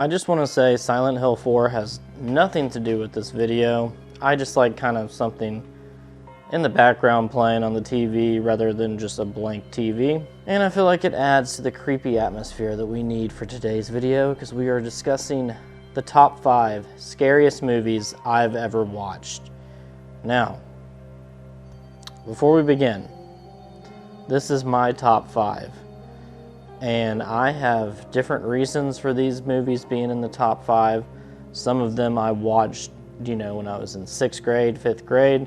I just want to say Silent Hill 4 has nothing to do with this video. I just like kind of something in the background playing on the TV rather than just a blank TV. And I feel like it adds to the creepy atmosphere that we need for today's video, because we are discussing the top 5 scariest movies I've ever watched. Now, before we begin, this is my top 5. And I have different reasons for these movies being in the top 5. Some of them I watched, when I was in 6th grade, 5th grade.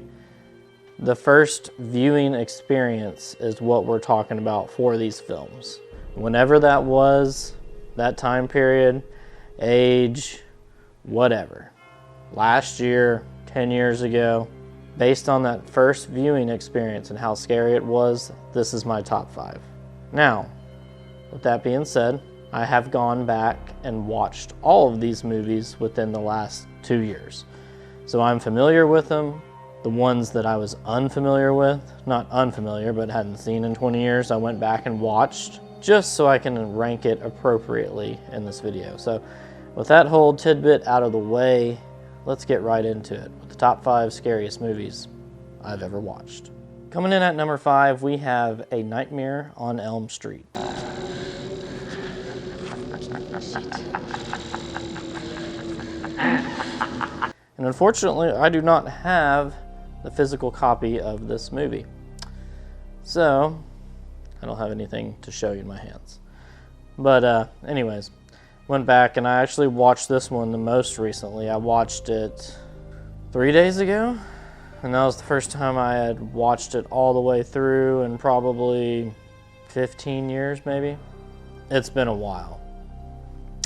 The first viewing experience is what we're talking about for these films. Whenever that was, that time period, age, whatever. Last year, 10 years ago, based on that first viewing experience and how scary it was, this is my top 5. Now, with that being said, I have gone back and watched all of these movies within the last 2 years. So I'm familiar with them. The ones that I was unfamiliar with, not unfamiliar, but hadn't seen in 20 years, I went back and watched just so I can rank it appropriately in this video. So with that whole tidbit out of the way, let's get right into it with the top 5 scariest movies I've ever watched. Coming in at number 5, we have A Nightmare on Elm Street. And unfortunately, I do not have the physical copy of this movie. So, I don't have anything to show you in my hands. But anyways, went back and I actually watched this one the most recently. I watched it 3 days ago. And that was the first time I had watched it all the way through in probably 15 years maybe. It's been a while.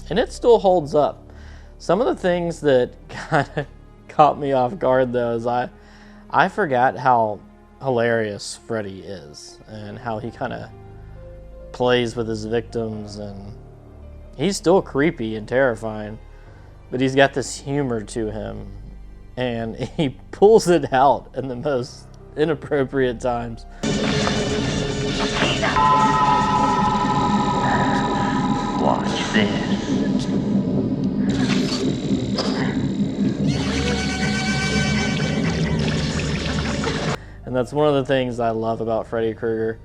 And it still holds up. Some of the things that kind of caught me off guard though is I forgot how hilarious Freddy is and how he kind of plays with his victims, and he's still creepy and terrifying, but he's got this humor to him and he pulls it out in the most inappropriate times. Watch this. And that's one of the things I love about Freddy Krueger,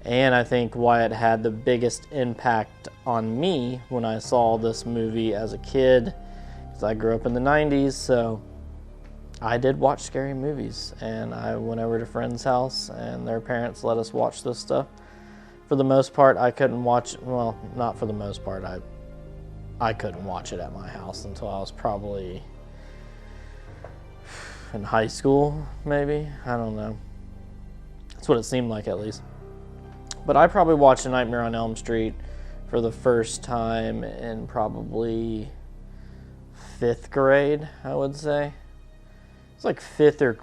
and I think why it had the biggest impact on me when I saw this movie as a kid, because I grew up in the 90s, so I did watch scary movies, and I went over to friends' house and their parents let us watch this stuff. For the most part, I couldn't watch, well, not for the most part, I couldn't watch it at my house until I was probably in high school, maybe. I don't know. That's what it seemed like, at least. But I probably watched A Nightmare on Elm Street for the first time in probably 5th grade, I would say. It's like 5th or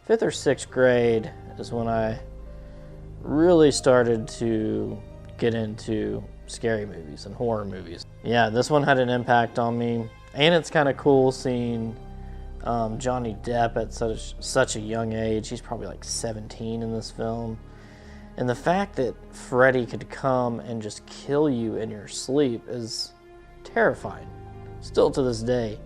6th grade is when I really started to get into scary movies and horror movies. Yeah, this one had an impact on me, and it's kind of cool seeing Johnny Depp at such a young age. He's probably like 17 in this film. And the fact that Freddy could come and just kill you in your sleep is terrifying, still to this day.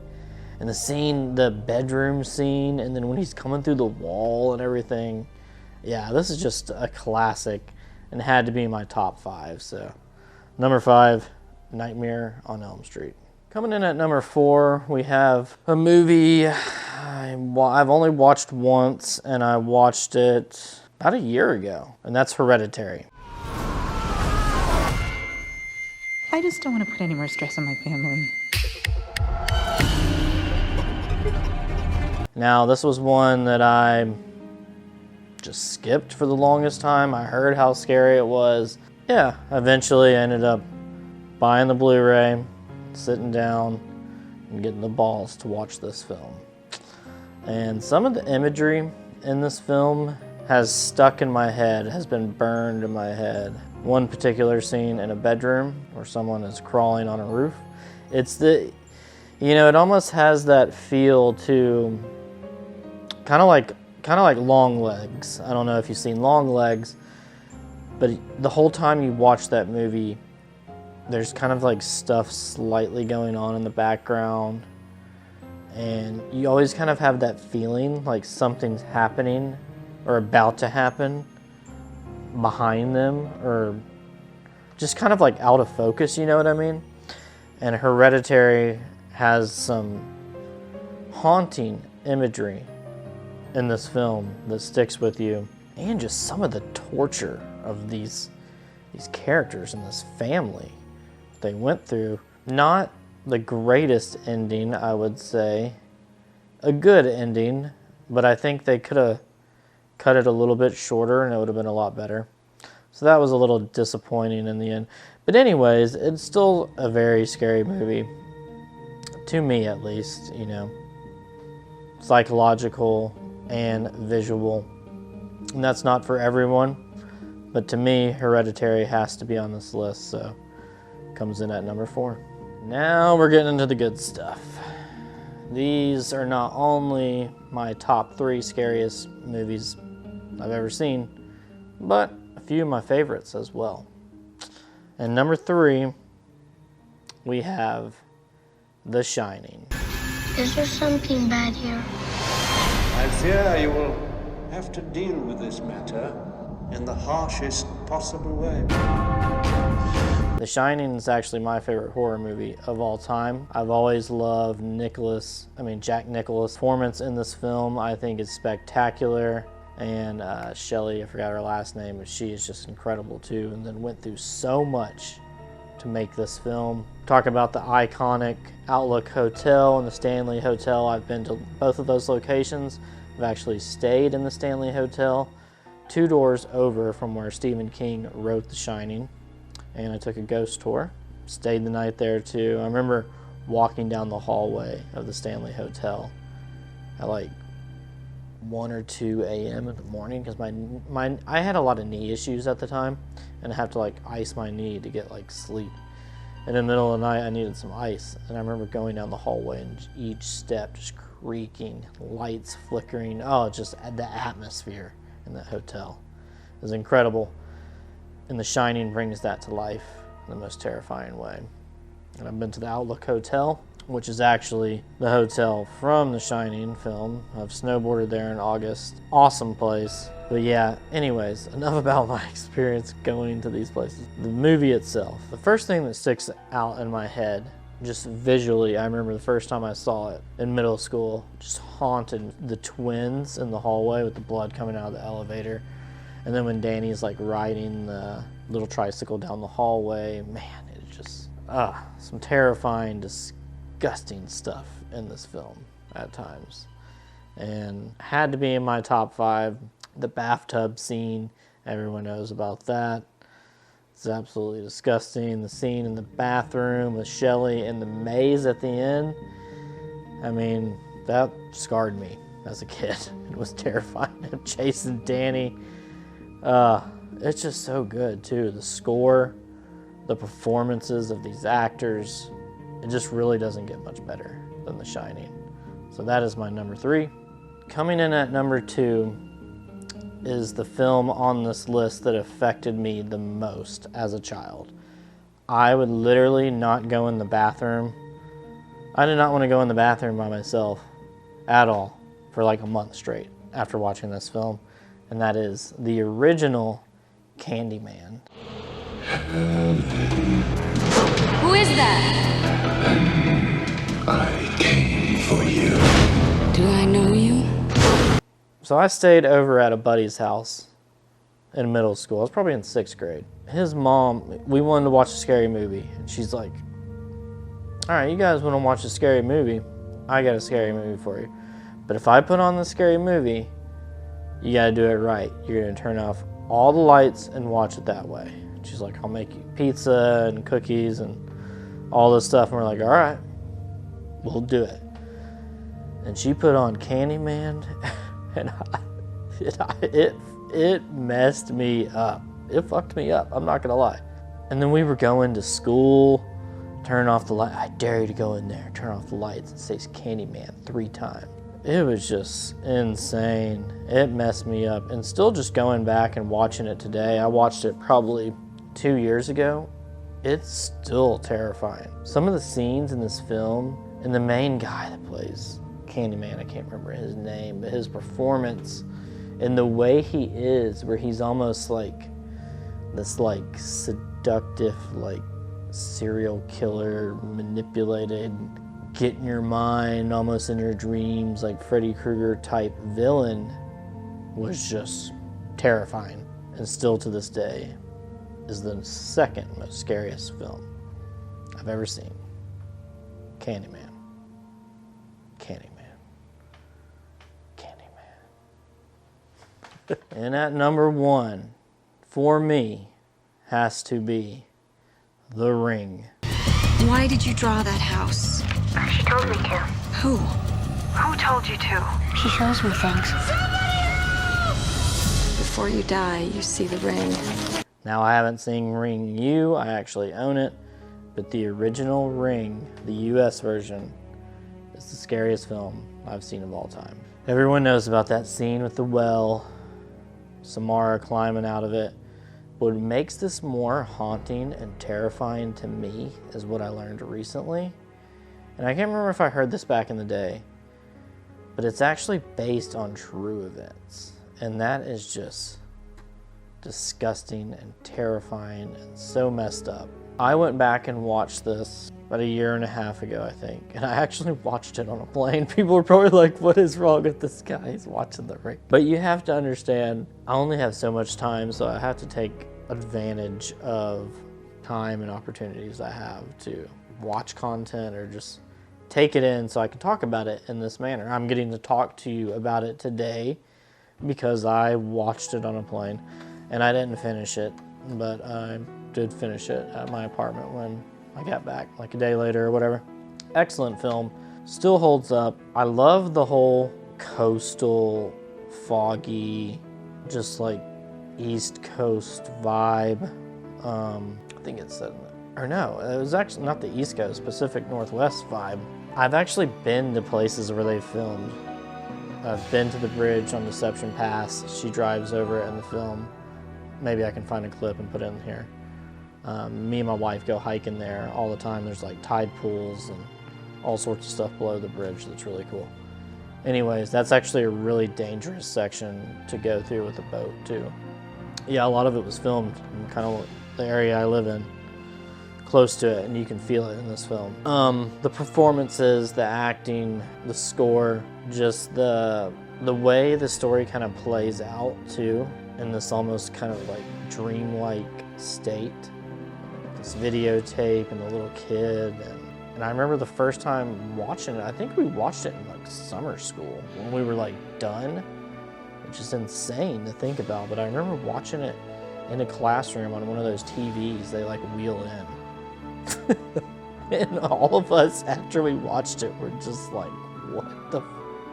And the scene, the bedroom scene, and then when he's coming through the wall and everything. Yeah, this is just a classic and had to be my top 5. So, number 5, Nightmare on Elm Street. Coming in at number 4, we have a movie I've only watched once, and I watched it about a year ago, and that's Hereditary. I just don't want to put any more stress on my family. Now, this was one that I just skipped for the longest time. I heard how scary it was. Yeah, eventually I ended up buying the Blu-ray, sitting down, and getting the balls to watch this film. And some of the imagery in this film has stuck in my head, has been burned in my head. One particular scene in a bedroom where someone is crawling on a roof. It's it almost has that feel to kind of like Long Legs. I don't know if you've seen Long Legs, but the whole time you watch that movie, there's kind of like stuff slightly going on in the background, and you always kind of have that feeling like something's happening or about to happen behind them, or just kind of like out of focus, you know what I mean? And Hereditary has some haunting imagery in this film that sticks with you, and just some of the torture of these characters and this family they went through. Not the greatest ending, I would say. A good ending, but I think they could have cut it a little bit shorter and it would have been a lot better. So that was a little disappointing in the end. But anyways, it's still a very scary movie. To me, at least, you know. Psychological and visual. And that's not for everyone. But to me, Hereditary has to be on this list, so it comes in at number 4. Now we're getting into the good stuff. These are not only my top 3 scariest movies I've ever seen, but a few of my favorites as well. And number 3, we have The Shining. Is there something bad here? I fear you will have to deal with this matter in the harshest possible way. The Shining is actually my favorite horror movie of all time. I've always loved Jack Nichol's performance in this film. I think it's spectacular. And Shelley, I forgot her last name, but she is just incredible too, and then went through so much to make this film. Talk about the iconic Outlook Hotel and the Stanley Hotel. I've been to both of those locations. I've actually stayed in the Stanley Hotel, 2 doors over from where Stephen King wrote The Shining. And I took a ghost tour, stayed the night there too. I remember walking down the hallway of the Stanley Hotel at like 1 or 2 a.m. in the morning, because I had a lot of knee issues at the time, and I have to like ice my knee to get like sleep. And in the middle of the night, I needed some ice, and I remember going down the hallway and each step just creaking, lights flickering. Oh, just the atmosphere in that hotel is incredible. And The Shining brings that to life in the most terrifying way. And I've been to the Outlook Hotel, which is actually the hotel from The Shining film. I've snowboarded there in August. Awesome place. But yeah, anyways, enough about my experience going to these places. The movie itself, the first thing that sticks out in my head, just visually, I remember the first time I saw it in middle school, just haunted. The twins in the hallway with the blood coming out of the elevator. And then when Danny's like riding the little tricycle down the hallway, man, it just, some terrifying, disgusting stuff in this film at times. And had to be in my top 5. The bathtub scene, everyone knows about that. It's absolutely disgusting. The scene in the bathroom with Shelley and the maze at the end, I mean, that scarred me as a kid. It was terrifying. Chasing Danny. It's just so good too. The score, the performances of these actors, it just really doesn't get much better than The Shining. So that is my number 3. Coming in at number 2 is the film on this list that affected me the most as a child. I would literally not go in the bathroom. I did not want to go in the bathroom by myself at all for like a month straight after watching this film. And that is the original Candyman. Who is that? I came for you. Do I know you? So I stayed over at a buddy's house in middle school. I was probably in 6th grade. His mom, we wanted to watch a scary movie. And she's like, all right, you guys want to watch a scary movie? I got a scary movie for you. But if I put on the scary movie, you got to do it right. You're going to turn off all the lights and watch it that way. She's like, I'll make you pizza and cookies and all this stuff. And we're like, all right, we'll do it. And she put on Candyman, and it messed me up. It fucked me up, I'm not going to lie. And then we were going to school, turn off the light. I dare you to go in there, turn off the lights, and say Candyman 3 times. It was just insane. It messed me up. And still just going back and watching it today, I watched it probably 2 years ago, it's still terrifying. Some of the scenes in this film, and the main guy that plays Candyman, I can't remember his name, but his performance and the way he is, where he's almost like this like seductive, like serial killer, manipulated, get in your mind, almost in your dreams, like Freddy Krueger type villain, was just terrifying. And still to this day is the second most scariest film I've ever seen. Candyman. Candyman. Candyman. And at number 1, for me, has to be The Ring. Why did you draw that house? She told me to. Who? Who told you to? She shows me things. Before you die, you see the ring. Now, I haven't seen Ring U, I actually own it, but the original Ring, the US version, is the scariest film I've seen of all time. Everyone knows about that scene with the well, Samara climbing out of it. What makes this more haunting and terrifying to me is what I learned recently. And I can't remember if I heard this back in the day, but it's actually based on true events. And that is just disgusting and terrifying and so messed up. I went back and watched this about 1.5 years ago, I think. And I actually watched it on a plane. People were probably like, what is wrong with this guy? He's watching The Ring. But you have to understand, I only have so much time, so I have to take advantage of time and opportunities I have to watch content or just take it in so I can talk about it in this manner. I'm getting to talk to you about it today because I watched it on a plane and I didn't finish it, but I did finish it at my apartment when I got back, like a day later or whatever. Excellent film, still holds up. I love the whole coastal, foggy, just like East Coast vibe. I think it said, or no, it was actually not the East Coast, Pacific Northwest vibe. I've actually been to places where they filmed. I've been to the bridge on Deception Pass. She drives over it in the film. Maybe I can find a clip and put it in here. Me and my wife go hiking there all the time. There's like tide pools and all sorts of stuff below the bridge that's really cool. Anyways, that's actually a really dangerous section to go through with a boat too. Yeah, a lot of it was filmed in kind of the area I live in, close to it, and you can feel it in this film. The performances, the acting, the score, just the way the story kind of plays out too, in this almost kind of like dreamlike state. This videotape and the little kid, and I remember the first time watching it, I think we watched it in like summer school when we were like done, which is insane to think about, but I remember watching it in a classroom on one of those TVs they like wheel in. And all of us, after we watched it, were just like, what the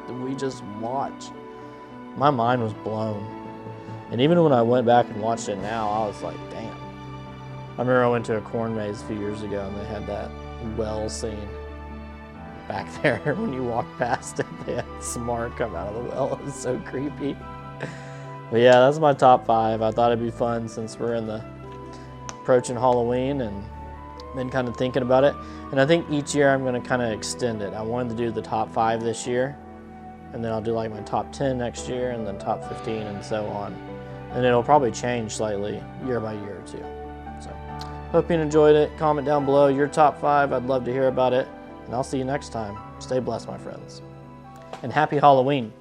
did we just watch? My mind was blown. And even when I went back and watched it now, I was like, damn. I remember I went to a corn maze a few years ago and they had that well scene back there. When you walk past it, they had Samara come out of the well. It was so creepy. But yeah, that's my top 5. I thought it'd be fun since we're in the approaching Halloween and been kind of thinking about it. And I think each year I'm going to kind of extend it. I wanted to do the top 5 this year, and then I'll do like my top 10 next year, and then top 15 and so on. And it'll probably change slightly year by year too. So hope you enjoyed it. Comment down below your top 5. I'd love to hear about it. And I'll see you next time. Stay blessed, my friends. And happy Halloween.